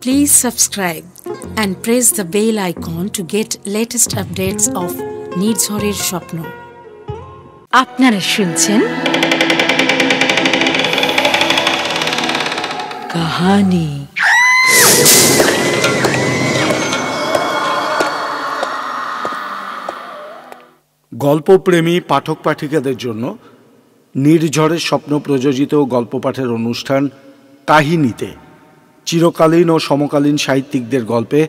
Please subscribe and press the bell icon to get latest updates of নির্ঝরের স্বপ্ন। আপনারা শুনছেন কাহানি। গল্পপ্রেমী পাঠক পাঠিকাদের জন্য নির্ঝরের স্বপ্ন প্রযোজিত গল্প পাঠের অনুষ্ঠান কাহিনীতে চিরকালীন ও সমকালীন সাহিত্যিকদের গল্পে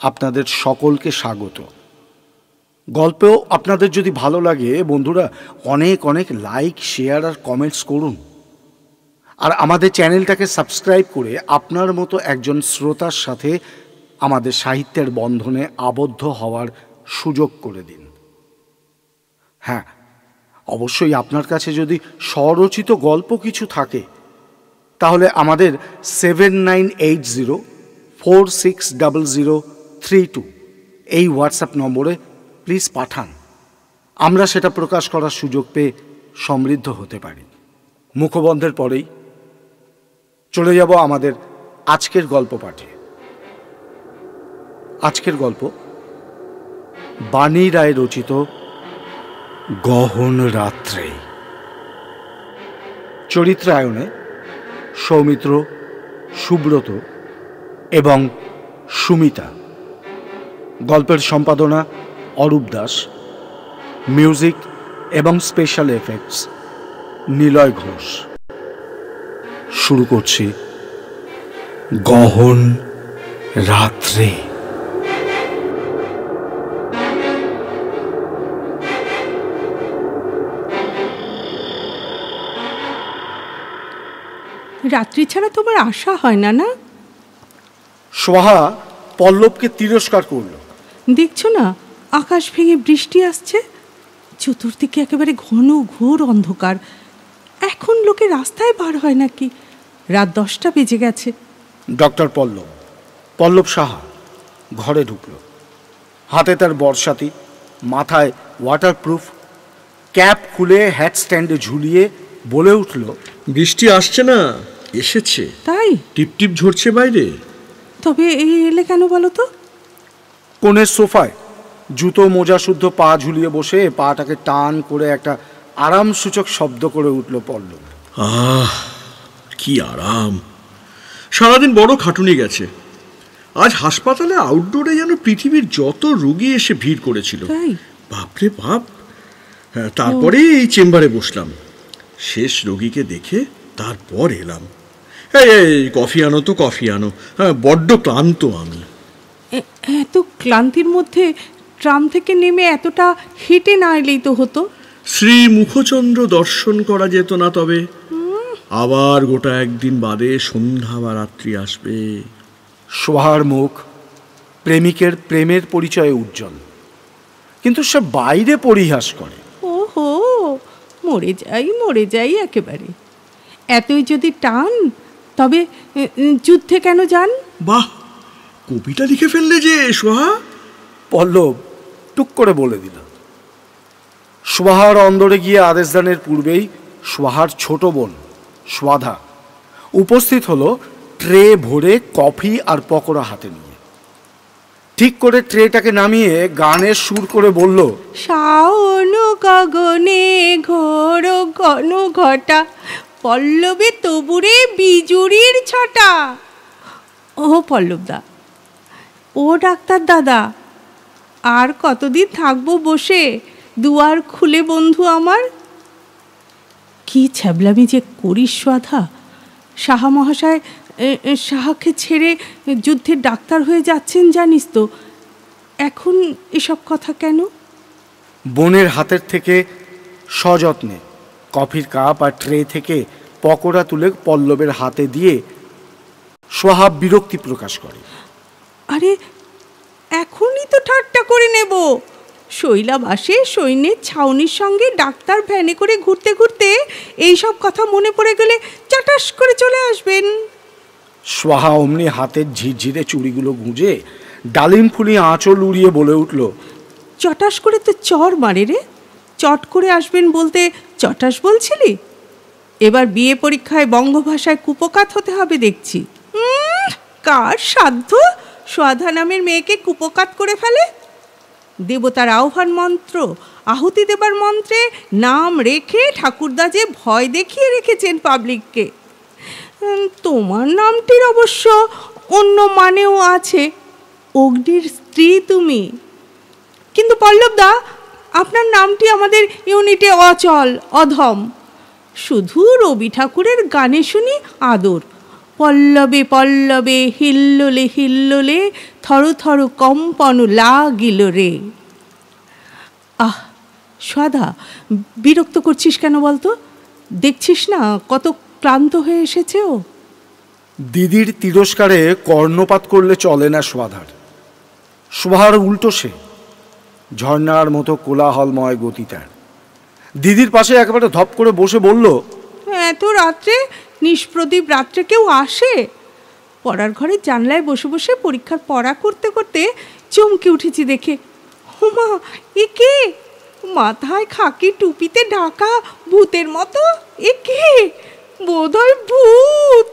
আপনাদের সকলকে স্বাগত। গল্পেও আপনাদের যদি ভালো লাগে বন্ধুরা, অনেক অনেক লাইক, শেয়ার আর কমেন্টস করুন। আর আমাদের চ্যানেলটাকে সাবস্ক্রাইব করে আপনার মতো একজন শ্রোতার সাথে আমাদের সাহিত্যের বন্ধনে আবদ্ধ হওয়ার সুযোগ করে দিন। হ্যাঁ, অবশ্যই আপনার কাছে যদি স্বরচিত গল্প কিছু থাকে তাহলে আমাদের 7980460032 এই হোয়াটসঅ্যাপ নম্বরে প্লিজ পাঠান। আমরা সেটা প্রকাশ করার সুযোগ পেয়ে সমৃদ্ধ হতে পারি। মুখবন্ধের পরেই চলে যাব আমাদের আজকের গল্প পাঠে। আজকের গল্প বাণী রায় রচিত গহন রাত্রে। চরিত্রায়নে সৌমিত্র, সুব্রত এবং সুমিতা। গল্পের সম্পাদনা অরূপ দাস। মিউজিক এবং স্পেশাল এফেক্টস নিলয় ঘোষ। শুরু করছি গহন রাত্রে। রাত্রি ছাড়া তোমার আশা হয় না? না, সোহা পল্লবকে তিরস্কার করল। দেখছো না, আকাশ ভেঙে বৃষ্টি আসছে, চতুর্দিকে একেবারে ঘন ঘোর অন্ধকার। এখন লোকে রাস্তায় বার হয় নাকি? রাত 10টা বেজে গেছে। ডক্টর পল্লব সাহা ঘরে ঢুকল। হাতে তার বর্ষাতি, মাথায় ওয়াটারপ্রুফ ক্যাপ খুলে হ্যাট স্ট্যান্ডে ঝুলিয়ে বলে উঠল, বৃষ্টি আসছে না, এসেছে। তাই? টিপটিপ ঝরছে বাইরে। তবে এই এলে কেন বলো তো? কোণের সোফায় জুতো মোজা শুদ্ধ পা ঝুলিয়ে বসে পাটাকে টান করে একটা আরামসূচক শব্দ করে উঠল পল্লব। আহ, কি আরাম! সারাদিন বড় খাটুনি গেছে। আজ হাসপাতালে আউটডোরে যেন পৃথিবীর যত রোগী এসে ভিড় করেছিল। বাপরে বাপ! তারপরে এই চেম্বারে বসলাম। শেষ রোগীকে দেখে তারপর এলাম। এই কফি আনো তো, কফি আনো। বড্ড ক্লান্ত আমি। এত ক্লান্তির মধ্যে ট্রাম থেকে নেমে এতটা হেঁটে না এলেই তো হতো। শ্রী মুখচন্দ্র দর্শন করা যেত না তবে? আবার গোটা একদিন বাদে সন্ধ্যা বা রাত্রি আসবে। সোহার মুখ প্রেমিকের প্রেমের পরিচয়ে উজ্জ্বল, কিন্তু সে বাইরে পরিহাস করে। ওহো, মরে যাই একেবারে। এতই যদি টান, তবে যুদ্ধে কেন যান? বাহ, কবিতা লিখে ফেললে যে সোহা! পল্লব টুক করে বলে দিল। সোহার অন্দরে গিয়ে আদেশদানের পূর্বেই সোহার ছোট বোন স্বাধা উপস্থিত হলো ট্রে ভরে কফি আর পকোড়া হাতে নিয়ে। ঠিক করে ট্রেটাকে নামিয়ে গানের সুর করে বলল, শাওন গগনে ঘোর ঘন ঘটা, পল্লবে তবুরে বিজুরির ছটা। ও পল্লবদা, ও ডাক্তার দাদা, আর কতদিন থাকবো বসে? দুয়ার খুলে বন্ধু আমার। কি ছ্যাবলামি যে করিস স্বাধা! সাহা মহাশয় সাহাকে ছেড়ে যুদ্ধের ডাক্তার হয়ে যাচ্ছেন জানিস তো। এখন এসব কথা কেন? বোনের হাতের থেকে সযত্নে কফির কাপ আর ট্রে থেকে পকোড়া তুলে পল্লবের হাতে দিয়ে সোহা বিরক্তি প্রকাশ করে। আরে এখনই তো ঠাট্টা করে নেব। শৈলাবাসে সৈন্যের ছাউনির সঙ্গে ডাক্তার ভ্যানে করে ঘুরতে ঘুরতে এইসব কথা মনে পড়ে গেলে চাটাস করে চলে আসবেন। সোহা অমনি হাতের ঝিরঝিরে চুড়িগুলো গুঁজে ডালিম ফুলি আঁচল উড়িয়ে বলে উঠল, চটাস করে তো চর মারে রে। চট করে আসবেন বলতে চটাস বলছিলি? এবার বিয়ে পরীক্ষায় বঙ্গভাষায় কুপকাত হতে হবে দেখছি। কার সাধ্য সুধা নামের মেয়েকে কুপকাত করে ফেলে? দেবতার আহ্বান মন্ত্র, আহুতি দেবার মন্ত্রে নাম রেখে ঠাকুরদা যে ভয় দেখিয়ে রেখেছেন পাবলিককে। তোমার নামটির অবশ্য অন্য মানেও আছে, অগ্নির স্ত্রী তুমি। কিন্তু পল্লবদা, আপনার নামটি আমাদের ইউনিটে অচল, অধম। শুধু রবি ঠাকুরের গানে শুনি আদর, পল্লবে পল্লবে হিল্লোলে হিল্লোলে থর থর কম্পন লাগিল রে। আহ সুধা, বিরক্ত করছিস কেন বলতো? দেখছিস না কত ক্লান্ত হয়ে এসেছে ও। দিদির তিরস্কারে কর্ণপাত করলে চলে না সুধার। সুধার উল্টো সে, ঝর্ণার মতো কোলাহলময় গতি তার। দিদির পাশে একেবারে ধপ করে বসে বলল, এত রাত্রে, নিষ্প্রদীপ রাত্রে কেউ আসে? পড়ার ঘরে জানলায় বসে বসে পরীক্ষার পড়া করতে করতে চমকে উঠেছি দেখে। হুমা, এ কে? মাথায় খাকি টুপিতে ঢাকা ভূতের মতো, এ কে? বোধহয় ভূত।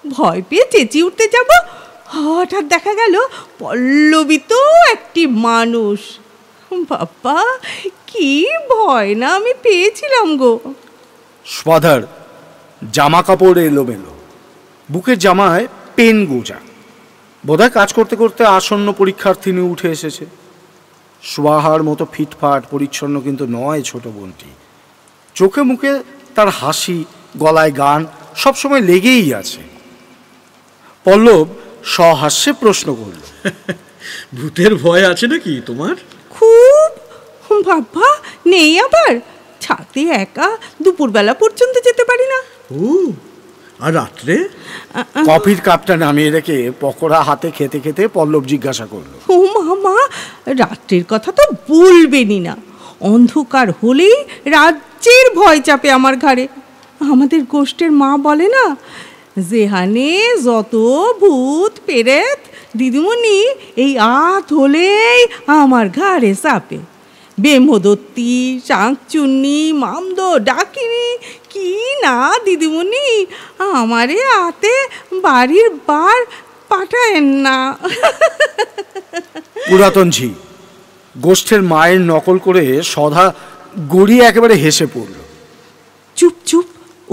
ভয় পেয়ে চেঁচিয়ে উঠতে যাব, হঠাৎ দেখা গেল পল্লবী তো একটি মানুষ। বাবা, কি ভয় না আমি পেয়েছিলাম গো। সুধার জামা কাপড় এলোমেলো, বুকের জামায় পেন গোজা। বোধহয় কাজ করতে করতে আসন্ন পরীক্ষার্থিনী উঠে এসেছে। সুধার মতো ফিটফাট পরিচ্ছন্ন কিন্তু নয় ছোট বোনটি। চোখে মুখে তার হাসি, গলায় গান সবসময় লেগেই আছে। পল্লব সহাস্যে প্রশ্ন করল, ভূতের ভয় আছে নাকি তোমার? খুব। বাবা, নেই আবার। ছাতে একা দুপুরবেলা পর্যন্ত যেতে পারি না। ও, আর রাত্রে? কফির কাপটা নামিয়ে রেখে পকোড়া হাতে খেতে খেতে পল্লব জিজ্ঞাসা করলো, ও মামা, রাত্রির কথা তো বলবেনই না। অন্ধকার হলেই রাজ্যের ভয় চাপে আমার ঘাড়ে। আমাদের গোষ্ঠের মা বলে না, যেহানে যত ভূত পেরেত দিদিমণি এই আত হলেই আমার ঘাড়ে চাপে। বেমদত্তি, শাঁকচুন্নি, মামদ, ডাকিনি, কি না দিদিমণি, আমারে আতে বাড়ির বার পাঠায়েন না। পুরাতন ঝি গোষ্ঠের মায়ের নকল করে সধা গড়িয়ে একেবারে হেসে পড়ল। চুপ চুপ,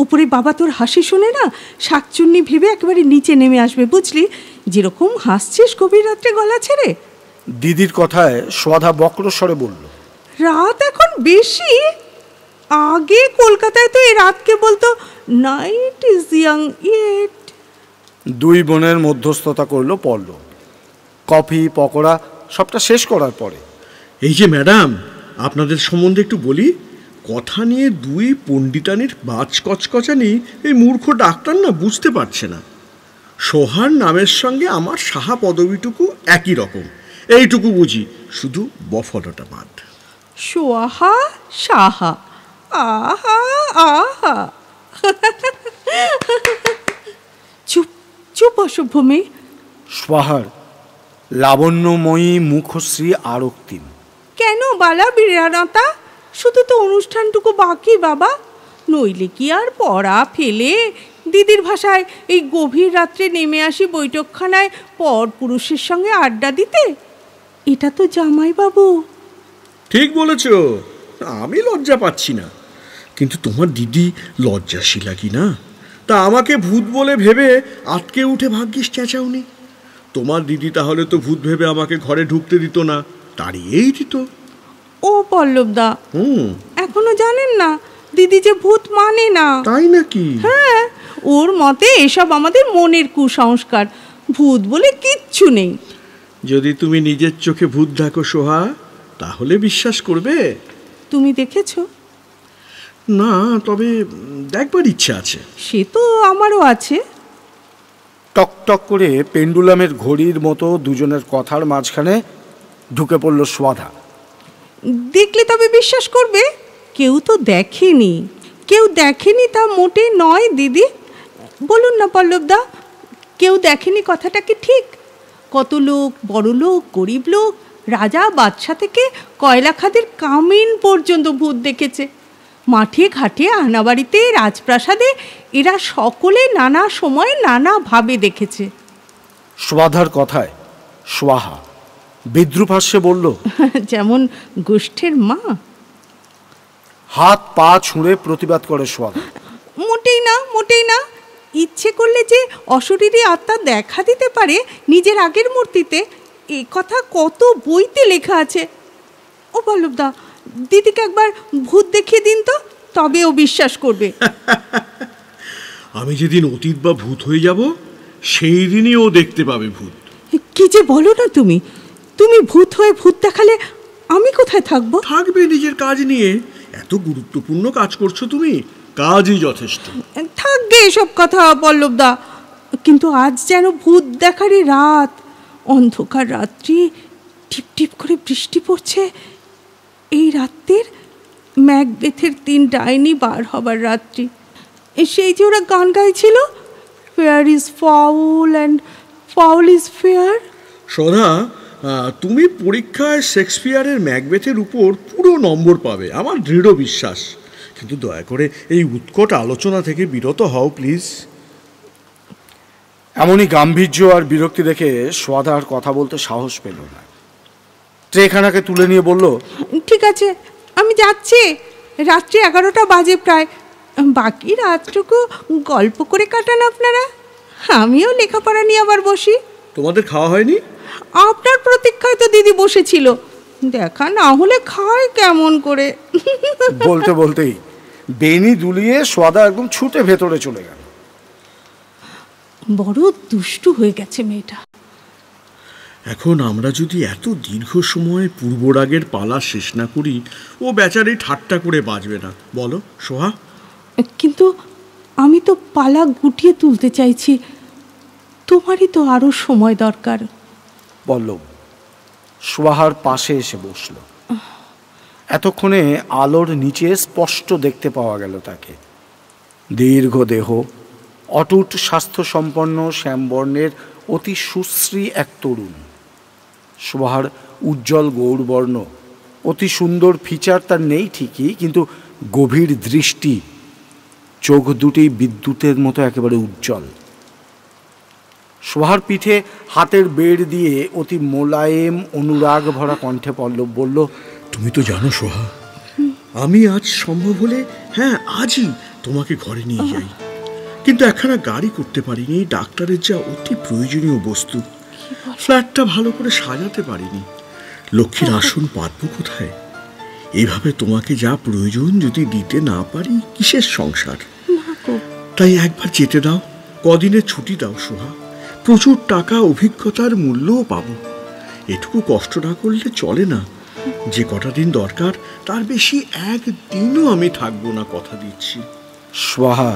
উপরে বাবা তোর হাসি শুনে না শাকচুন্নি ভেবে একেবারে নিচে নেমে আসবে, বুঝলি? যেরকম হাসছিস গভীর রাত্রে গলা ছেড়ে। দিদির কথায় সধা বক্রস্বরে বলল, রাত এখন বেশি। আগে কলকাতায় তো এই রাতকে বলতো নাইট ইজ ইয়াং ইয়েট। দুই বোনের মধ্যস্থতা করলো পল্লব। কফি পকোড়া সবটা শেষ করার পরে, এই যে ম্যাডাম, আপনাদের সম্বন্ধে একটু বলি। কথা নিয়ে দুই পণ্ডিতানির বাজ কচকচানি এই মূর্খ ডাক্তার না বুঝতে পারছে না। সোহার নামের সঙ্গে আমার সাহা পদবীটুকু একই রকম, এইটুকু বুঝি, শুধু বফলটা বাদ। সোহা সাহা, আহা আহা। চুপ চুপ অসভ্য মেয়ে। সোহার লাবণ্যময়ী মুখশ্রী আরক্তিম। কেন বালা বিরানতা? শুধু তো অনুষ্ঠানটুকু বাকি বাবা, নইলে কি আর পড়া ফেলে দিদির ভাষায় এই গভীর রাত্রে নেমে আসি বৈঠকখানায় পর পুরুষের সঙ্গে আড্ডা দিতে? এটা তো জামাই বাবু। ঠিক বলেছ, আমি লজ্জা পাচ্ছি না, কিন্তু তোমার দিদি লজ্জাশীলা কি না? তা আমাকে ভূত বলে ভেবে আটকে উঠে ভাগ্যিস চেঁচাওনি। তোমার দিদি তাহলে তো ভূত ভেবে আমাকে ঘরে ঢুকতে দিত না, তাড়িয়েই দিত। ও পল্লবদা, এখনো জানেন না দিদি যে ভূত মানে না? তাই নাকি? হ্যাঁ, ওর মতে এসব আমাদের মনের কুসংস্কার, ভূত বলে কিচ্ছু নেই। যদি তুমি নিজের চোখে ভূত দেখো সোহা, তাহলে বিশ্বাস করবে। তুমি দেখেছো? না, তবে দেখবার ইচ্ছা আছে। সে তো আমারও আছে। টক টক করে পেন্ডুলামের ঘড়ির মতো দুজনের কথার মাঝখানে ঢুকে পড়ল সোধা। দেখলে তবে বিশ্বাস করবে? কেউ তো দেখেনি। কেউ দেখেনি তা মোটে নয় দিদি। বলুন না পল্লবদা, কেউ দেখেনি কথাটা কি ঠিক? কত লোক, বড় লোক, গরিব লোক, রাজা বাদশা থেকে কয়লা খাদের কামিন পর্যন্ত ভূত দেখেছে। মাঠে ঘাটে, আনাবাড়িতে, রাজপ্রাসাদে এরা সকলে নানা সময়ে নানাভাবে দেখেছে। সুধার কথায় সোহা বিদ্রুপ হাস্যে বলল, যেমন গোষ্ঠের মা। হাত পা ছুঁড়ে প্রতিবাদ করে সোহা। মোটেই না, মোটেই না। ইচ্ছে করলে যে অশরীরী আত্মা দেখা দিতে পারে নিজের আগের মূর্তিতে, এ কথা কত বইতে লেখা আছে। ও পল্লবদা, দিদিকে একবার ভূত দেখিয়ে দিন তো, তবে ও বিশ্বাস করবে। আমি যেদিন অতীত বা ভূত হয়ে যাব, সেই দিনই ও দেখতে পাবে ভূত। কি যে বলো না তুমি! তুমি ভূত হয়ে ভূত দেখালে আমি কোথায় থাকবো? থাকবে নিজের কাজ নিয়ে। এত গুরুত্বপূর্ণ কাজ করছো তুমি, কাজই যথেষ্ট। থাকবে এসব কথা পল্লবদা, কিন্তু আজ যেন ভূত দেখারই রাত। অন্ধকার রাত্রি, টিপ টিপ করে বৃষ্টি পড়ছে। এই রাত্রির ম্যাকবেথের 3 ডাইনি বার হবার রাত্রি। সেই যে ওরা গান গাইছিল, fair is foul and foul is fair. সদা, তুমি পরীক্ষায় শেক্সপিয়ারের ম্যাকবেথের উপর পুরো নম্বর পাবে, আমার দৃঢ় বিশ্বাস। কিন্তু দয়া করে এই উৎকট আলোচনা থেকে বিরত হও প্লিজ। এমনই গাম্ভীর্য আর বিরক্তি দেখে সোহা আর কথা বলতে সাহস পেল না। ট্রেখানাকে তুলে নিয়ে বলল, ঠিক আছে, আমি যাচ্ছি। রাত্রি 11টা বাজে প্রায়। বাকি রাতটুকু গল্প করে কাটান আপনারা, আমিও লেখাপড়া নিয়ে আবার বসি। তোমাদের খাওয়া হয়নি? আপনার প্রতীক্ষায় তো দিদি বসেছিল, দেখা না হলে খায় কেমন করে। বলতে বলতেই বেনি দুলিয়ে সোহা একদম ছুটে ভেতরে চলে গেল। বড় দুষ্টু হয়ে গেছে মেয়েটা। এখন আমরা যদি এত দীর্ঘ সময় পূর্বরাগের পালা শেষ না করি, ও বেচারি ঠাট্টা করে বাঁচবে না, বলো সোহা? কিন্তু আমি তো পালা গুটিয়ে তুলতে চাইছি, তোমারই তো আরো সময় দরকার। পল্লব সোহার পাশে এসে বসল। এতক্ষণে আলোর নিচে স্পষ্ট দেখতে পাওয়া গেল তাকে। দীর্ঘ দেহ, অটুট স্বাস্থ্যসম্পন্ন শ্যামবর্ণের অতি সুশ্রী এক তরুণ। সোহার উজ্জ্বল গৌরবর্ণ, অতি সুন্দর ফিচার তার নেই ঠিকই, কিন্তু গভীর দৃষ্টি, চোখ দুটি বিদ্যুতের মতো একেবারে উজ্জ্বল। সোহার পিঠে হাতের বেড় দিয়ে অতি মোলায়েম অনুরাগ ভরা কণ্ঠে পল্লব বলল, তুমি তো জানো সোহা, আমি আজ সম্ভব হলে, হ্যাঁ আজই তোমাকে ঘরে নিয়ে যাই, কিন্তু একখানা গাড়ি করতে পারিনি। ডাক্তারের যা অতি প্রয়োজনীয় বস্তু, ফ্ল্যাটটা ভালো করে সাজাতে পারিনি। লক্ষ্মীর আসন পাতবো কোথায়? এইভাবে তোমাকে যা প্রয়োজন যদি দিতে না পারি, কিসের সংসার? তাই একবার যেতে দাও, কদিনের ছুটি দাও সোহা। প্রচুর টাকা, অভিজ্ঞতার মূল্যও পাবো। এটুকু কষ্ট না করলে চলে না। যে কটা দিন দরকার, তার বেশি একদিনও আমি থাকবো না, কথা দিচ্ছি। সোহা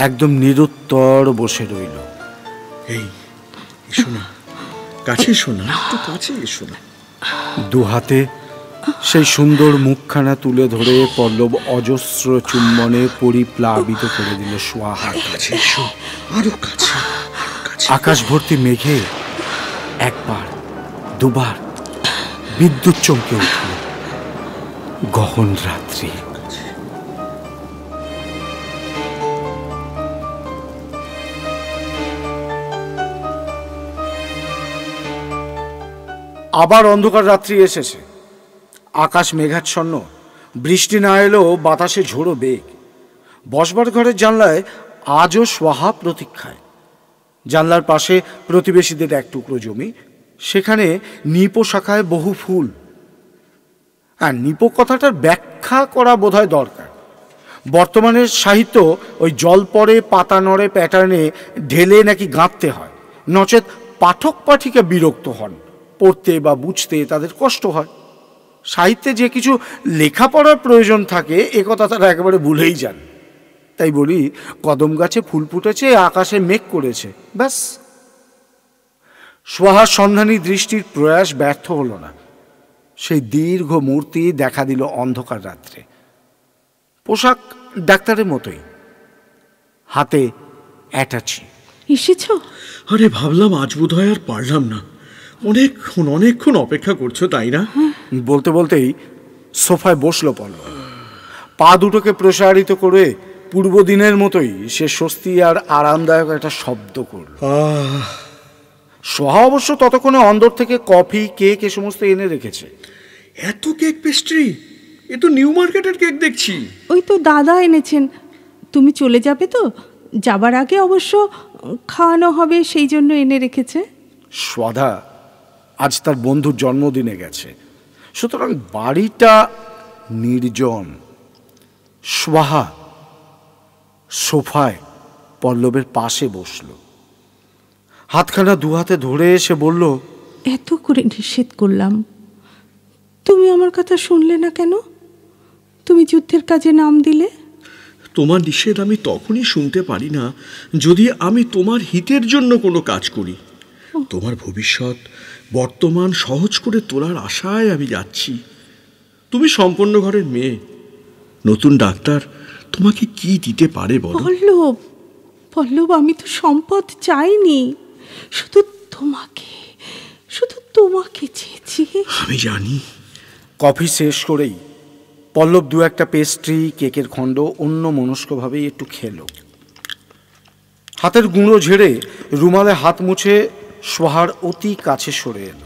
একদম নিরুত্তর বসে রইল। এই এসো না, কাছে এসো না, একটু কাছে এসো না। দু হাতে সেই সুন্দর মুখখানা তুলে ধরে পল্লব অজস্র চুম্বনে পরিপ্লাবিত করে দিল সোহার কাছে এসো, আরো কাছে। আকাশ ভর্তি মেঘে একবার দুবার বিদ্যুৎ চমকে উঠল। গহন রাত্রি। আবার অন্ধকার রাত্রি এসেছে। আকাশ মেঘাচ্ছন্ন, বৃষ্টি না এলেও বাতাসে ঝোড়ো বেগ। বসবার ঘরের জানলায় আজও সোহা প্রতীক্ষায়। জানলার পাশে প্রতিবেশীদের এক টুকরো জমি, সেখানে নিপো শাখায় বহু ফুল। আর নিপো কথাটার ব্যাখ্যা করা বোধহয় দরকার। বর্তমানের সাহিত্য ওই জল পড়ে পাতা নড়ে প্যাটার্নে ঢেলে নাকি গাঁথতে হয়, নচেত পাঠক পাঠিকা বিরক্ত হন, পড়তে বা বুঝতে তাদের কষ্ট হয়। সাহিত্যে যে কিছু লেখাপড়ার প্রয়োজন থাকে এ কথা তারা একেবারে ভুলেই যান। তাই বলি, কদম গাছে ফুল ফুটেছে, আকাশে মেঘ করেছে, ব্যাস। সোহার সন্ধানী দৃষ্টির প্রয়াস ব্যর্থ হল না। সেই দীর্ঘ মূর্তি দেখা দিল অন্ধকার রাত্রে। পোশাক ডাক্তারের মতোই, হাতে অ্যাটাচি। এসেছ? আরে ভাবলাম আজ বোধহয় আর পারলাম না। অনেকক্ষণ অপেক্ষা করছো, তাই না? বলতে বলতেই সোফায় বসলো পল্লব। পা দুটোকে প্রসারিত করে পূর্বদিনের মতোই সে স্বস্তি আর আরামদায়ক একটা শব্দ করল। সোহা অবশ্য ততক্ষণে অন্দর থেকে কফি, কেক এ সমস্ত এনে রেখেছে। এত কেক পেস্ট্রি! এ তো নিউ মার্কেটের কেক দেখছি। ওই তো দাদা এনেছেন। তুমি চলে যাবে তো, যাবার আগে অবশ্য খাওয়ানো হবে, সেই জন্য এনে রেখেছে। সোহা আজ তার বন্ধুর জন্মদিনে গেছে, সুতরাং বাড়িটা নির্জন। সোহা সোফায় পল্লবের পাশে বসল, হাতখানা দুহাতে ধরে এসে বলল, এত করে নিষেধ করলাম, তুমি আমার কথা শুনলে না কেন? তুমি যুদ্ধের কাজে নাম দিলে। তোমার নিষেধ আমি তখনই শুনতে পারি না যদি আমি তোমার হিতের জন্য কোনো কাজ করি। তোমার ভবিষ্যৎ বর্তমান সহজ করে তোলার আশায় আমি যাচ্ছি। তুমি সম্পন্ন ঘরের মেয়ে, নতুন ডাক্তার তোমাকে কি দিতে পারে বলো? পল্লব, পল্লব, আমি তো সম্পদ চাইনি, শুধু তোমাকে চেয়েছি। আমি জানি। কফি শেষ করেই পল্লব দু একটা পেস্ট্রি, কেকের খণ্ড অন্য মনস্কভাবেই একটু খেল। হাতের গুঁড়ো ঝেড়ে রুমালে হাত মুছে সোহার অতি কাছে সরে এল,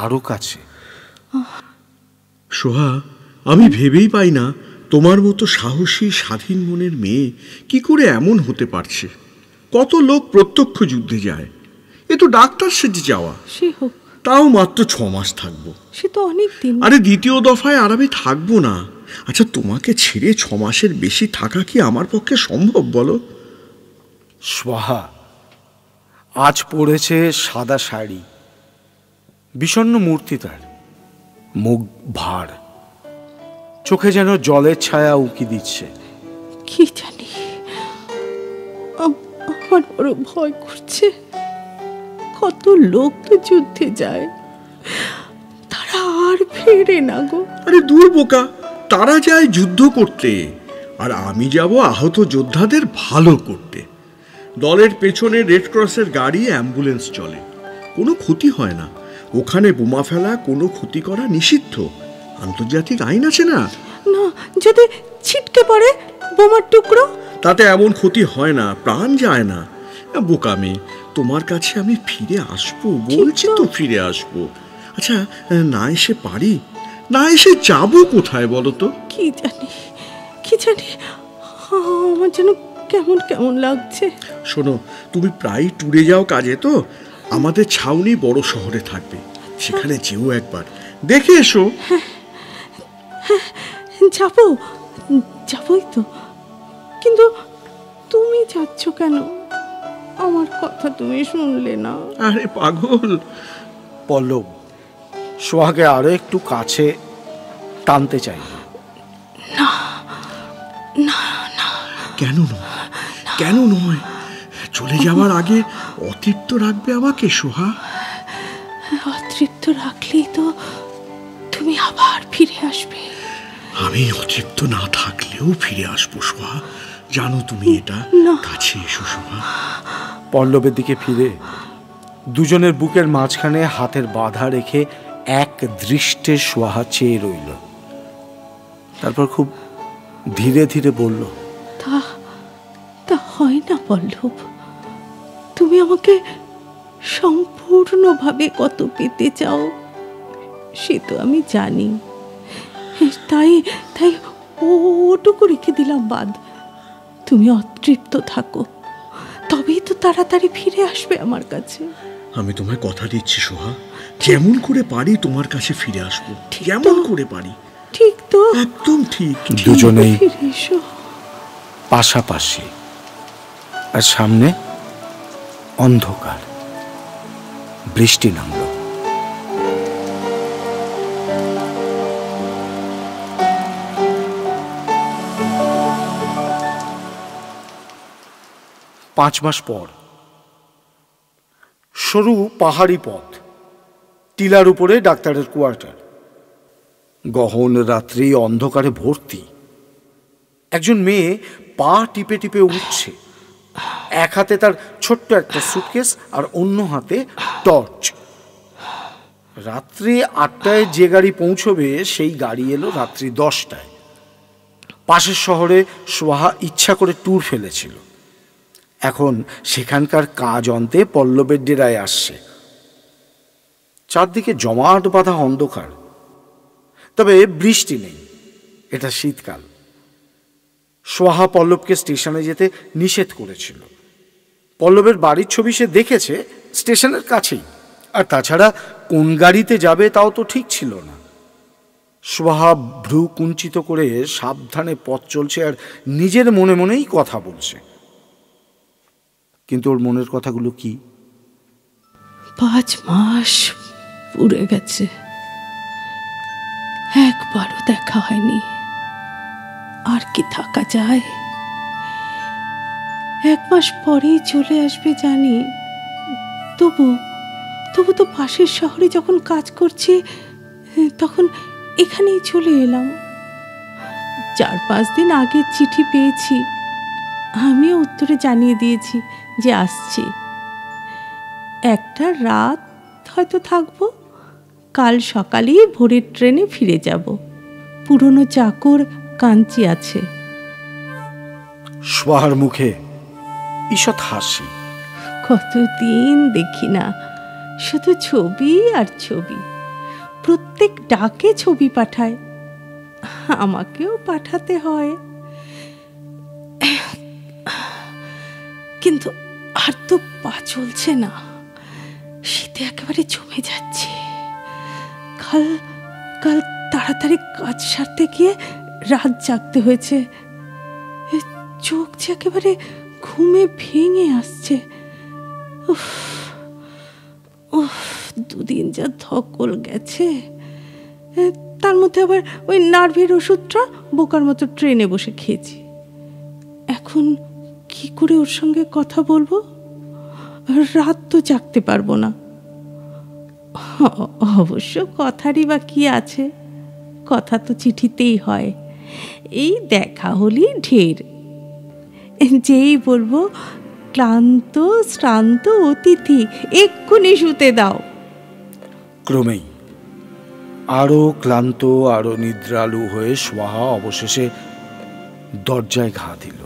আরো কাছে। সোহা, আমি ভেবেই পাই না তোমার মতো সাহসী স্বাধীন মনের মেয়ে কি করে এমন হতে পারছে। কত লোক প্রত্যক্ষ যুদ্ধে যায়, এ তো ডাক্তার সেজে যাওয়া। সে হোক, তাও মাত্র 6 মাস থাকবো। সে তো অনেক দিন। আরে দ্বিতীয় দফায় আর আমি থাকবো না। আচ্ছা, তোমাকে ছেড়ে 6 মাসের বেশি থাকা কি আমার পক্ষে সম্ভব বলো? সোহা আজ পরেছে সাদা শাড়ি, বিষণ্ণ মূর্তি তার, মুখ ভার, চোখে যেন জলের ছায়া উকি দিচ্ছে। কি জানি, আমার বড় ভয় করছে। কত লোক তো যুদ্ধে যায়, তারা আর ফেরে না গো। আরে দূর বোকা, তারা যায় যুদ্ধ করতে, আর আমি যাব আহত যোদ্ধাদের ভালো করতে। দলের পেছনে রেড ক্রসের গাড়ি, অ্যাম্বুলেন্স চলে, কোনো ক্ষতি হয় না। ওখানে বোমা ফেলা, কোনো ক্ষতি করা নিষিদ্ধ। আন্তর্জাতিক আইন আছে না? না, যদি ছিটকে পড়ে বোমার টুকরো? তাতে এমন ক্ষতি হয় না, প্রাণ যায় না। বোকামি, তোমার কাছে আমি ফিরে আসবো, বলছি তো ফিরে আসবো। আচ্ছা, না এসে পারি? না এসে যাবো কোথায় বলো তো? কি জানি, আমার যেন কেমন কেমন লাগছে। শোনো, তুমি প্রায় ট্যুরে যাও কাজে, তো আমাদের ছাউনি বড় শহরে থাকবে, সেখানে যেও একবার দেখে এসো। যাবই তো, কিন্তু তুমি যাচ্ছ কেন? আমার কথা তুমি শুনলে না? আরে পাগল! পল্লব সোহাকে আরো একটু কাছে টানতে চাই। কেন নয়? চলে যাওয়ার আগে অতৃপ্ত রাখবে আমাকে সোহা। অতৃপ্ত রাখলেই তো তুমি আবার ফিরে আসবে। আমি অতৃপ্ত না থাকলেও ফিরে আসবো সোহা, জানো তুমি এটা। কাছে এসো সোহা। পল্লবের দিকে ফিরে দুজনের বুকের মাঝখানে হাতের বাধা রেখে এক দৃষ্টে সোহা চেয়ে রইল। তারপর খুব ধীরে ধীরে বলল, তা হয় না পল্লব, তুমি আমাকে সম্পূর্ণভাবে কত পেতে চাও সে তো আমি জানি। তাই ওটুকু রেখে দিলাম বাদ। তুমি অতৃপ্ত থাকো, তবেই তো তাড়াতাড়ি ফিরে আসবে আমার কাছে। আমি তোমায় কথা দিচ্ছি সোহা, যেমন করে পারি তোমার কাছে ফিরে আসবো, যেমন করে পারি। ঠিক তো? একদম ঠিক। দুজনেই পাশাপাশি, আর সামনে অন্ধকার। বৃষ্টি নামল। পাঁচ মাস পর সরু পাহাড়ি পথ, টিলার উপরে ডাক্তারের কোয়ার্টার। গহন রাত্রি, অন্ধকারে ভর্তি। একজন মেয়ে পা টিপে টিপে উঠছে, এক হাতে তার ছোট্ট একটা সুটকেস আর অন্য হাতে টর্চ। রাত্রি 8টায় যে গাড়ি পৌঁছবে সেই গাড়ি এলো রাত্রি 10টায়। পাশের শহরে সোহা ইচ্ছা করে ট্যুর ফেলেছিল। এখন সেখানকার কাজ অন্তে পল্লবের ডেরায় আসছে। চারদিকে জমাট বাঁধা অন্ধকার, তবে বৃষ্টি নেই, এটা শীতকাল। সোহা পল্লবকে স্টেশনে যেতে নিষেধ করেছিল। পল্লবের বাড়ির ছবি সে দেখেছে স্টেশনের কাছেই, আর তাছাড়া কোন গাড়িতে যাবে তাও তো ঠিক ছিল না। সোহা ভ্রু কুঞ্চিত করে সাবধানে পথ চলছে আর নিজের মনে মনেই কথা বলছে। কিন্তু ওর মনের কথাগুলো কি? 5 মাস পুড়ে গেছে, একবারও দেখা হয়নি। আর কি থাকা যায়? 1 মাস পরেই চলে আসবে জানি, তবু তো পাশের শহরে যখন কাজ করছি তখন এখানেই চলে এলাম। 4-5 দিন আগে চিঠি পেয়েছি, আমিও উত্তরে জানিয়ে দিয়েছি যে আসছি। একটা রাত হয়তো থাকবো, কাল সকালেই ভোরের ট্রেনে ফিরে যাব। পুরনো চাকর কাঞ্চি আছে। সোহার মুখে ঈষৎ হাসি। কতদিন দেখি না, শুধু ছবি আর ছবি। প্রত্যেক ডাকে ছবি পাঠায়, আমাকেও পাঠাতে হয়। কিন্তু আর তো পা চলছে না, শীতে একেবারে জমে যাচ্ছে। কাল তাড়াতাড়ি কাজ সারতে গিয়ে রাত জাগতে হয়েছে। চোখ যে একেবারে ঘুমে ভেঙে আসছে। উফ, 2 দিন যা ধকল গেছে। তার মধ্যে আবার ওই নার্ভের ওষুধটা বোকার মতো ট্রেনে বসে খেয়েছি। এখন কি করে ওর সঙ্গে কথা বলবো? রাত তো জাগতে পারবো না। অবশ্য কথারই বা কি আছে, কথা তো চিঠিতেই হয়। এই দেখা হলেই ঢের। যেই বলবো ক্লান্ত শ্রান্ত অতিথি, এক্ষুনি শুতে দাও। ক্রমেই আরো ক্লান্ত, আরো নিদ্রালু হয়ে সোহা অবশেষে দরজায় ঘা দিল।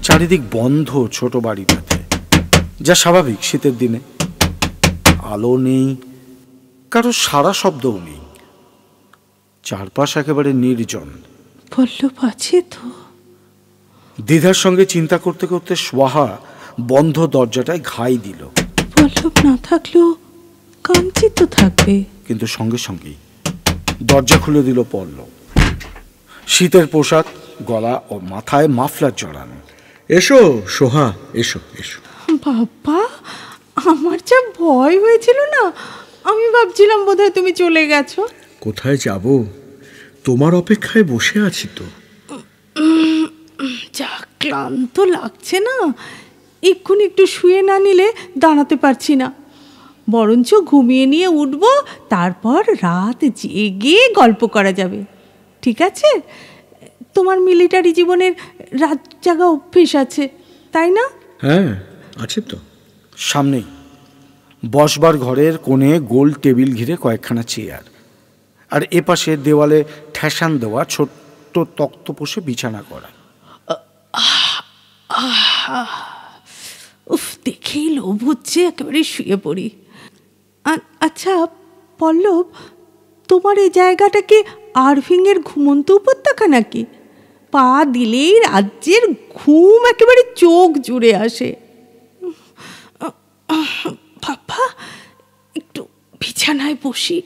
চারিদিক বন্ধ ছোট বাড়িটাতে, যা স্বাভাবিক শীতের দিনে। আলো নেই, কারো সারা শব্দও নেই, চারপাশ একেবারে নির্জন। পল্লব আছে তো? দ্বিধার সঙ্গে চিন্তা করতে করতে সোহা বন্ধ দরজাটায় ঘাই দিল। পল্লব না থাকলেও কাঞ্চি তো থাকবে। কিন্তু সঙ্গে সঙ্গেই দরজা খুলে দিল পল্লব। শীতের পোশাক, গলা ও মাথায় মাফলার জড়ানো। এসো সোহা, এসো এসো। বাবা, আমার যা ভয় হয়েছিল না, আমি ভাবছিলাম বোধহয় তুমি চলে গেছো। কোথায় যাব? তোমার অপেক্ষায় বসে আছি তো। যা ক্লান্ত লাগছে না, এক্ষুনি একটু শুয়ে না নিলে দাঁড়াতে পারছি না। বরঞ্চ ঘুমিয়ে নিয়ে উঠবো, তারপর রাত জেগে গল্প করা যাবে। ঠিক আছে? তোমার মিলিটারি জীবনের রাত জাগা অভ্যেস আছে, তাই না? হ্যাঁ, আছে তো। সামনেই বসবার ঘরের কোণে গোল টেবিল ঘিরে কয়েকখানা চেয়ার, আর এপাশে দেওয়ালে ঠেসান দেওয়া ছোট্ট তক্তপোষে বিছানা করা। উফ, দেখেই লোভ হচ্ছে একেবারে শুয়ে পড়ি। আচ্ছা পল্লব, তোমার এই জায়গাটা কি আরভিংয়ের ঘুমন্ত উপত্যকা নাকি? পা দিলেই রাজ্যের ঘুম একেবারে চোখ জুড়ে আসে। বাবা, একটু বিছানায় বসি।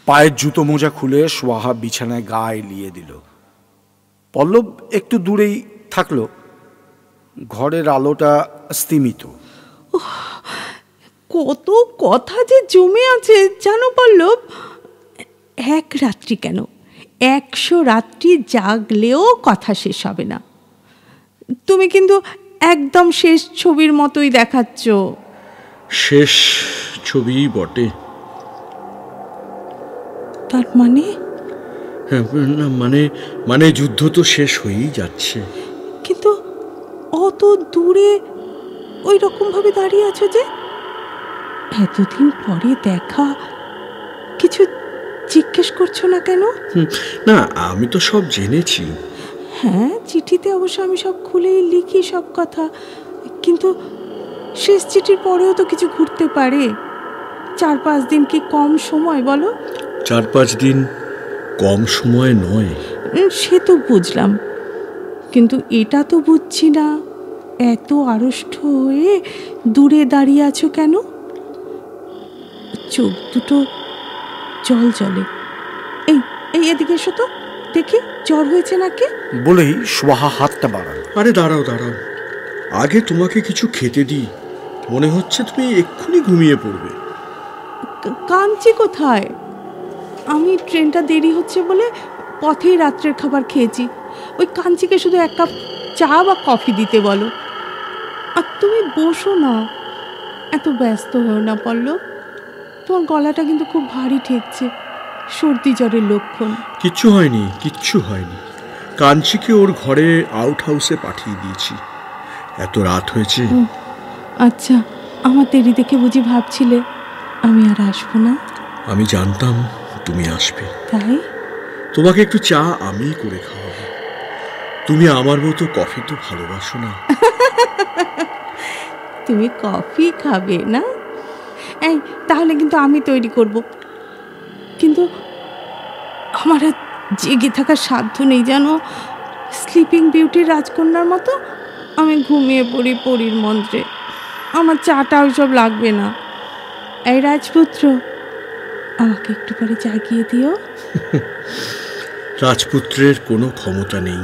পায়ের জুতো মোজা খুলে সোহা বিছানায় গা এলিয়ে দিল। পল্লব একটু দূরেই থাকলো। ঘরের আলোটা স্তিমিত। কত কথা যে জমে আছে জানো পল্লব। 1 রাত্রি কেন, 100 রাত্রি জাগলেও কথা শেষ হবে না। তুমি কিন্তু একদম শেষ ছবির মতোই দেখাচ্ছ। শেষ ছবি বটে। তার মানে? না, মানে যুদ্ধ তো শেষ হয়েই যাচ্ছে। কিন্তু অত দূরে ওই রকম ভাবে দাঁড়িয়ে আছো যে? এতদিন পরে দেখা, কিছু জিজ্ঞেস করছো না কেন? না, আমি তো সব জেনেছি। হ্যাঁ, চিঠিতে অবশ্য আমি সব খুলেই লিখি সব কথা, কিন্তু শেষ চিঠির পরেও তো কিছু ঘুরতে পারে। 4-5 দিন কি কম সময় বলো? 4-5 দিন কম সময় নয়। সে তো বুঝলাম, কিন্তু এটা তো বুঝছি না, এত আড়ষ্ট হয়ে দূরে দাঁড়িয়ে আছো কেন? চোখ দুটো জল জলে। এই এই এদিকে এসো তো, দেখি জ্বর হয়েছে নাকি। বলেই সোহা হাতটা বাড়ালো। আরে দাঁড়াও দাঁড়াও, আগে তোমাকে কিছু খেতে দিই, মনে হচ্ছে তুমি এক্ষুনি ঘুমিয়ে পড়বে। কাঞ্চি কোথায়? আমি ট্রেনটা দেরি হচ্ছে বলে পথেই রাত্রের খাবার খেয়েছি। ওই কাঞ্চিকে শুধু 1 কাপ চা বা কফি দিতে বলো। আর তুমি বসো না, এত ব্যস্ত হও না পল্লব। তোমার গলাটা কিন্তু খুব ভারী ঠেকছে, সর্দি জ্বরের লক্ষণ। কিচ্ছু হয়নি, কিচ্ছু হয়নি। কাঞ্চিকে ওর ঘরে আউট হাউসে পাঠিয়ে দিয়েছি, এত রাত হয়েছে। আচ্ছা, আমার দেরি দেখে বুঝি ভাবছিলে আমি আর আসবো না? আমি জানতাম তুমি আসবে, তাই তোমাকে একটু চা আমি করে খাওয়াবো। তুমি আমার মতো কফি তো ভালোবাসো না। তুমি কফি খাবে না? এই তাহলে কিন্তু আমি তৈরি করব, কিন্তু আমার আর জেগে থাকার সাধ্য নেই জানো। স্লিপিং বিউটির রাজকন্যার মতো আমি ঘুমিয়ে পড়ি পরীর মন্ত্রে। আমার চাটা ওইসব লাগবে না। এই রাজপুত্র, আমাকে একটু পরে জাগিয়ে দিও। রাজপুত্রের কোনো ক্ষমতা নেই,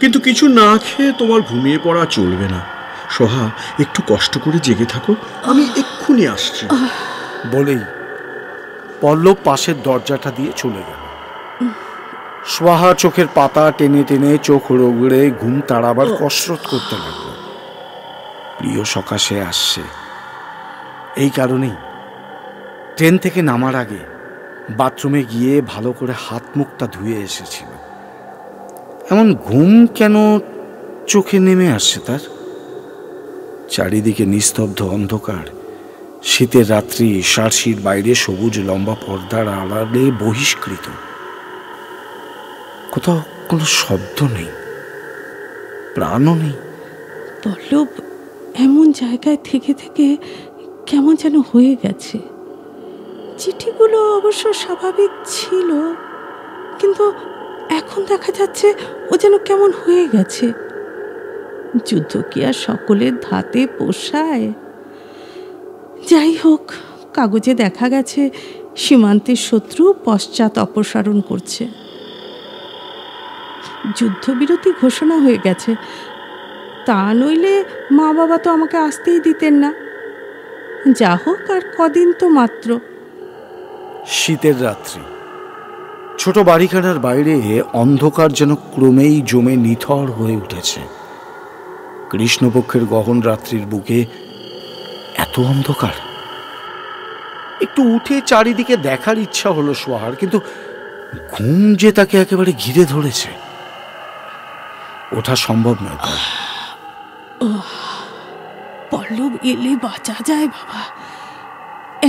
কিন্তু কিছু না খেয়ে তোমার ঘুমিয়ে পড়া চলবে না। সোহা, একটু কষ্ট করে জেগে থাকো, আমি এক্ষুনি আসছি। বলেই পল্লব পাশের দরজাটা দিয়ে চলে গেল। সোহা চোখের পাতা টেনে টেনে চোখ রগড়ে ঘুম তাড়াবার কসরত করতে লাগলো। প্রিয় সকাশে আসছে, এই কারণেই ট্রেন থেকে নামার আগে বাথরুমে গিয়ে ভালো করে হাত মুখটা ধুয়ে এসেছিল। এমন ঘুম কেন চোখে নেমে আসছে তার? চারিদিকে নিস্তব্ধ অন্ধকার, শীতের রাত্রি সার্সির বাইরে সবুজ লম্বা পর্দার আড়ালে বহিষ্কৃত। কোথাও কোনো শব্দ নেই, প্রাণও নেই। পল্লব এমন জায়গায় থেকে থেকে কেমন যেন হয়ে গেছে। চিঠিগুলো অবশ্য স্বাভাবিক ছিল, কিন্তু এখন দেখা যাচ্ছে ও যেন কেমন হয়ে গেছে। যুদ্ধ কি আর সকলের ধাতে পোষায়? যাই হোক, কাগজে দেখা গেছে সীমান্তের শত্রু পশ্চাৎ অপসারণ করছে, যুদ্ধবিরতি ঘোষণা হয়ে গেছে। তা নইলে মা বাবা তো আমাকে আসতেই দিতেন না। যা হোক, আর কদিন তো মাত্র। শীতের রাত্রি, ছোট বাড়িখানার বাইরে অন্ধকার যেন ক্রমেই জমে নিথর হয়ে উঠেছে। কৃষ্ণপক্ষের গহন রাত্রির বুকে এত অন্ধকার। একটু উঠে চারিদিকে দেখার ইচ্ছা হলো সোহার, কিন্তু ঘুম যে তাকে একেবারে ঘিরে ধরেছে, ওঠা সম্ভব নয় তার। পল্লব এলে বাঁচা যায় বাবা,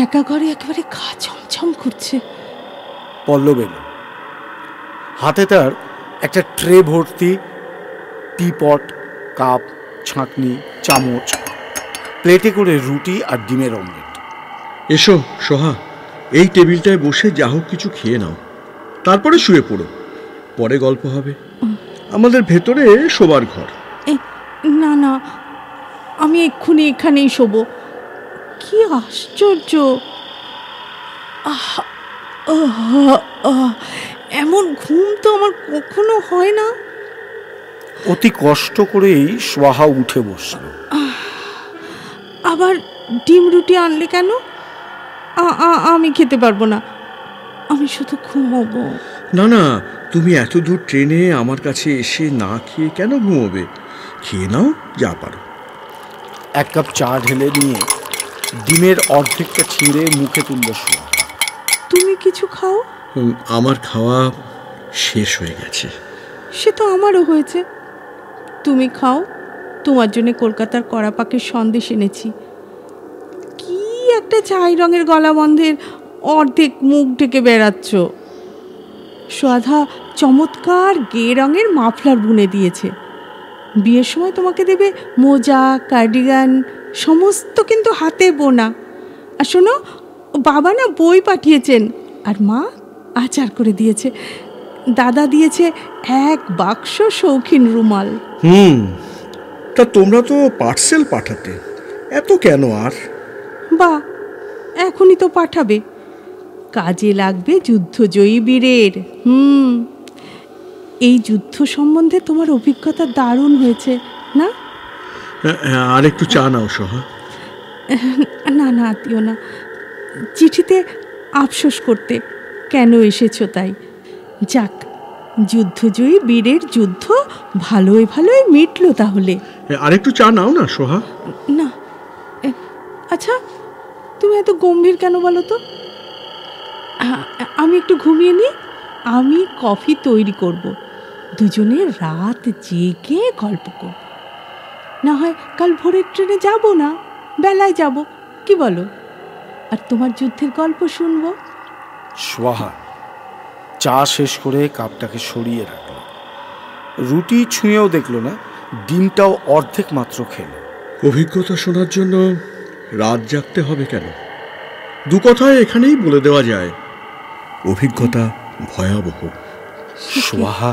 একা ঘরে একেবারে গা ছমছম করছে। পল্লব এলো, হাতে তার একটা ট্রে ভর্তি টিপট, কাপ, ছাঁকনি, চামচ, প্লেটে করে রুটি আর ডিমের অমলেট। এসো সোহা, এই টেবিলটায় বসে যা হোক কিছু খেয়ে নাও, তারপরে শুয়ে পড়ো, পরে গল্প হবে। আমাদের ভেতরে শোবার ঘর। না না, আমি এক্ষুনি এখানেই শোবো। কি আশ্চর্য, এমন ঘুম তো আমার কখনো হয় না। অতি কষ্ট করেই সোহা উঠে বসল। আবার ডিম রুটি আনলে কেন? আমি খেতে পারবো না, আমি শুধু ঘুমোবো। না না, তুমি এত দূর ট্রেনে আমার কাছে এসে না খেয়ে কেন ঘুমোবে? খেয়ে নাও যা পারো। 1 কাপ চা ঢেলে নিয়ে ডিমের অর্ধেকটা ছিঁড়ে মুখে তুলল সোহা। তুমি কিছু খাও। আমার খাওয়া শেষ হয়ে গেছে। সে তো আমারও হয়েছে। তুমি খাও, তোমার জন্য কলকাতার কড়া পাকের সন্দেশ এনেছি। কি একটা ছাই রঙের গলা বন্ধের অর্ধেক মুখ ঢেকে বেড়াচ্ছ। সুধা চমৎকার গে রঙের মাফলার বুনে দিয়েছে। বিয়ের সময় তোমাকে দেবে মোজা, কার্ডিগান, সমস্ত কিন্তু হাতে বোনা। আর শোনো, বাবা না বই পাঠিয়েছেন, আর মা আচার করে দিয়েছে। দাদা দিয়েছে এক বাক্স শৌখিন রুমাল। তা তোমরা তো পার্সেল পাঠাতে, এত কেন আর? বা এখনই তো পাঠাবে, কাজে লাগবে যুদ্ধজয়ী বীরের। এই যুদ্ধ সম্বন্ধে তোমার অভিজ্ঞতা দারুণ হয়েছে না? আর একটু চা নাও সোহা। না না, দিও না। চিঠিতে আফসোস করতে কেন এসেছো তাই। যাক, যুদ্ধজয়ী বীরের যুদ্ধ ভালোই ভালোই মিটলো তাহলে। আর একটু চা নাও না সোহা। না, আচ্ছা তুমি এত গম্ভীর কেন বলো তো? আমি একটু ঘুমিয়ে নিই, আমি কফি তৈরি করব, দুজনে রাত জেগে গল্প করব। না হয় কাল ভোরের ট্রেনে যাব না, বেলায় যাব, কি বলো? আর তোমার যুদ্ধের গল্প শুনবো। সোহা চা শেষ করে কাপটাকে সরিয়ে রাখল, রুটি ছুঁয়েও দেখলো না, ডিমটাও অর্ধেক মাত্র খেল। অভিজ্ঞতা শোনার জন্য রাত জাগতে হবে কেন? দু কথায় এখানেই বলে দেওয়া যায়, অভিজ্ঞতা ভয়াবহ। সোহা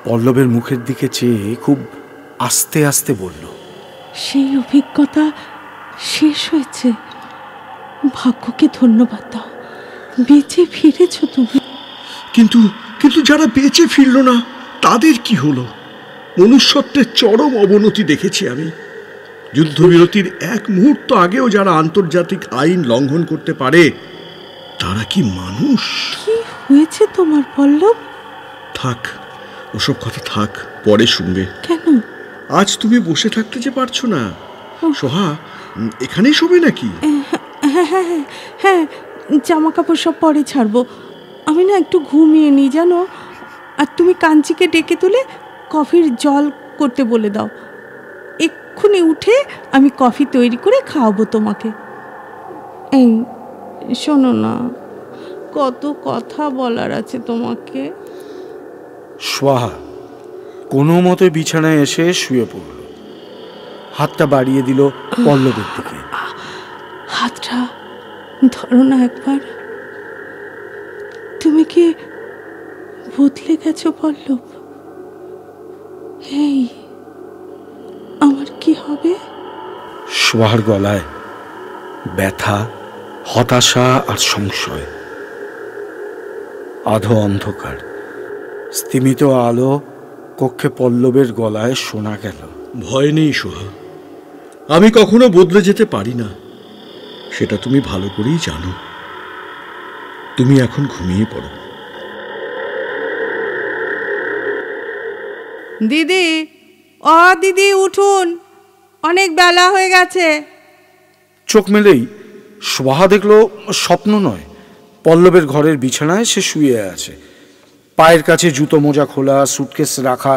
পল্লবের মুখের দিকে চেয়ে খুব আস্তে আস্তে বলল, সেই অভিজ্ঞতা শেষ হয়েছে। ভাগ্যকে ধন্যবাদ দাও, বেঁচে ফিরেছ তুমি। কিন্তু কিন্তু যারা বেঁচে ফিরল না তাদের কি হলো? মনুষ্যত্বের চরম অবনতি দেখেছি আমি। যুদ্ধবিরতির এক মুহূর্ত আগেও যারা আন্তর্জাতিক আইন লঙ্ঘন করতে পারে, তারা কি মানুষ? কি হয়েছে তোমার পল্লব? থাক, ওসব কথা থাক, পরে শুনবে। কেন? আজ তুমি বসে থাকতে যে পারছো না সোহা, এখানেই শোবে নাকি? হ্যাঁ, জামা কাপড় সব পরে ছাড়বো। আমি না একটু ঘুমিয়ে নিই জানো। আর তুমি কাঞ্চিকে ডেকে তুলে কফির জল করতে বলে দাও। এক্ষুনি উঠে আমি কফি তৈরি করে খাওয়াবো তোমাকে। এই শোনো না, কত কথা বলার আছে তোমাকে। সোহা কোনো মতে বিছানায় এসে শুয়ে পড়ল, হাতটা বাড়িয়ে দিল পল্লবের দিকে। হাতটা ধরো না একবার। তুমি কি বদলে গেছো পল্লব? এই আমার কি হবে? সোহার গলায় ব্যথা, হতাশা আর সংশয়। আধো অন্ধকার, স্তিমিত আলো কক্ষে পল্লবের গলায় শোনা গেল, ভয় নেই সোহা, আমি কখনো বদলে যেতে পারি না, সেটা তুমি ভালো করেই জানো। তুমি এখন ঘুমিয়ে পড়ো। দিদি, ও দিদি উঠুন, অনেক বেলা হয়ে গেছে। চোখ মেলেই সোহা দেখল স্বপ্ন নয়, পল্লবের ঘরের বিছানায় সে শুয়ে আছে। পায়ের কাছে জুতো মোজা খোলা, সুটকেস রাখা।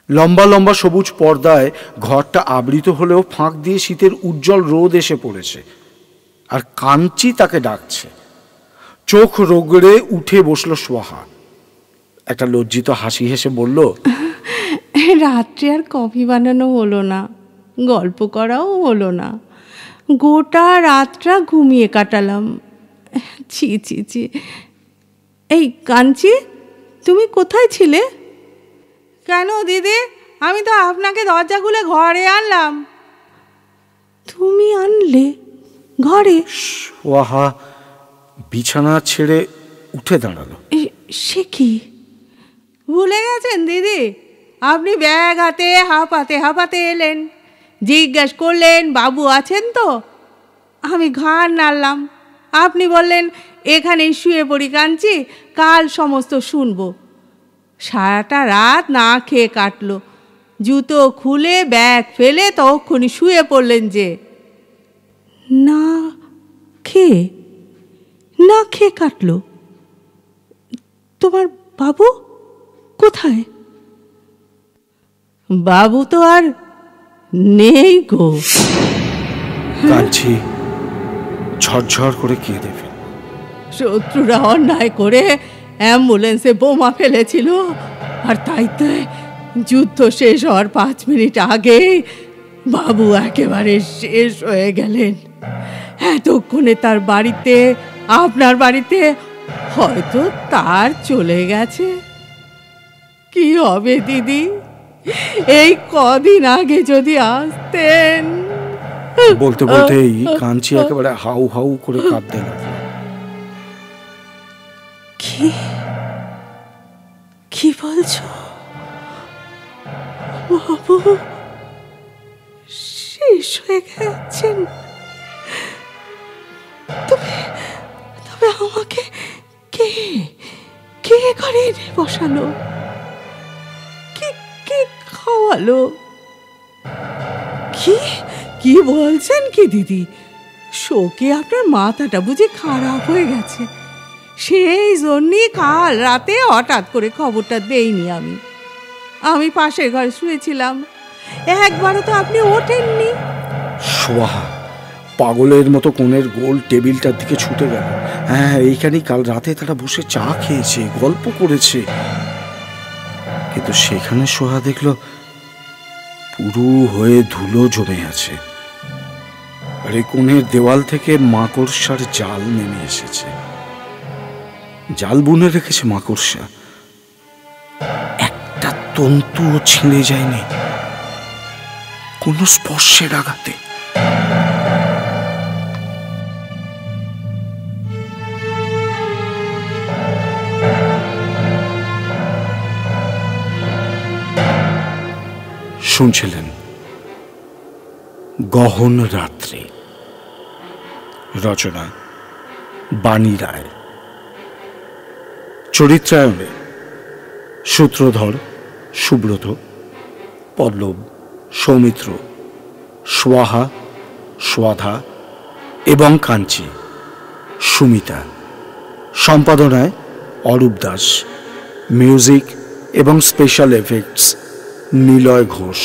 লম্বা লম্বা সবুজ পর্দায় ঘরটা আবৃত হলেও ফাঁক দিয়ে শীতের উজ্জ্বল রোদ এসে পড়েছে, আর কাঞ্চি তাকে ডাকছে। চোখ রগড়ে উঠে বসলো সোহা, একটা লজ্জিত হাসি হেসে বলল, রাত্রে আর কফি বানানো হলো না, গল্প করাও হলো না, গোটা রাতটা ঘুমিয়ে কাটালাম। ছি ছি ছি। এই কাঞ্চি, তুমি কোথায় ছিলে? কেন দিদি, আমি তো আপনাকে দরজা খুলে ঘরে আনলাম। তুমি আনলে ঘরে? সোহা বিছানা ছেড়ে উঠে দাঁড়ালো। সে কি, ভুলে গেছেন দিদি? আপনি ব্যাগ হাতে হাঁপাতে এলেন, জিজ্ঞেস করলেন বাবু আছেন তো। আমি ঘাড় নাড়লাম, আপনি বললেন এখানেই শুয়ে পড়ি কাঞ্চি, কাল সমস্ত শুনবো। সারাটা রাত না খেয়ে কাটলো, জুতো খুলে ব্যাগ ফেলে তখনই শুয়ে পড়লেন যে। না খেয়ে কাটলো? তোমার বাবু কোথায়? বাবু তো আর নেই গো। কাঞ্চি ঝরঝর করে কেঁদে ফেলল। শত্রুরা অন্যায় করে অ্যাম্বুলেন্সে বোমা ফেলেছিল, আর তাইতে যুদ্ধ শেষ হওয়ার 5 মিনিট আগে বাবু একেবারে শেষ হয়ে গেলেন। এতক্ষণে তার বাড়িতে, আপনার বাড়িতে হয়তো তার চলে গেছে। কি হবে দিদি, এই কদিন আগে যদি আসতেন। বলতে বলতেই কাঞ্চি একেবারে হাউ হাউ করে কাঁদতে লাগলো। কি বলছো বাবু? শেষ হয়ে গেছেন? তবে আমাকে কে কে করে এনে বসালো? কে খাওয়ালো? কি বলছেন কি দিদি? শোকে আপনার মাথাটা বুঝি খারাপ হয়ে গেছে? সেই জন্যই কাল রাতে হঠাৎ করে খবরটা দেইনি। আমি পাশের ঘরে শুয়েছিলাম, একবারও তো আপনি ওঠেননি। সোহা পাগলের মতো কোণের গোল টেবিলটার দিকে ছুটে গেল। হ্যাঁ, এইখানেই কাল রাতে তারা বসে চা খেয়েছে, গল্প করেছে। কিন্তু সেখানে সোহা দেখল পুরো হয়ে ধুলো জমে আছে, আর এই কোণের দেওয়াল থেকে মাকড়সার জাল নেমে এসেছে। জাল বুনে রেখেছে মাকড়সা, একটা তন্তুও ছিঁড়ে যায়নি কোনো স্পর্শের আঘাতে। শুনছিলেন গহন রাত্রি, রচনা বাণী রায়, চরিত্রায়নে সূত্রধর সুব্রত, পল্লব, সৌমিত্র, সোহা, সোয়াধা এবং কাঞ্চি, সুমিতা। সম্পাদনায় অরূপ দাস, মিউজিক এবং স্পেশাল এফেক্টস নিলয় ঘোষ।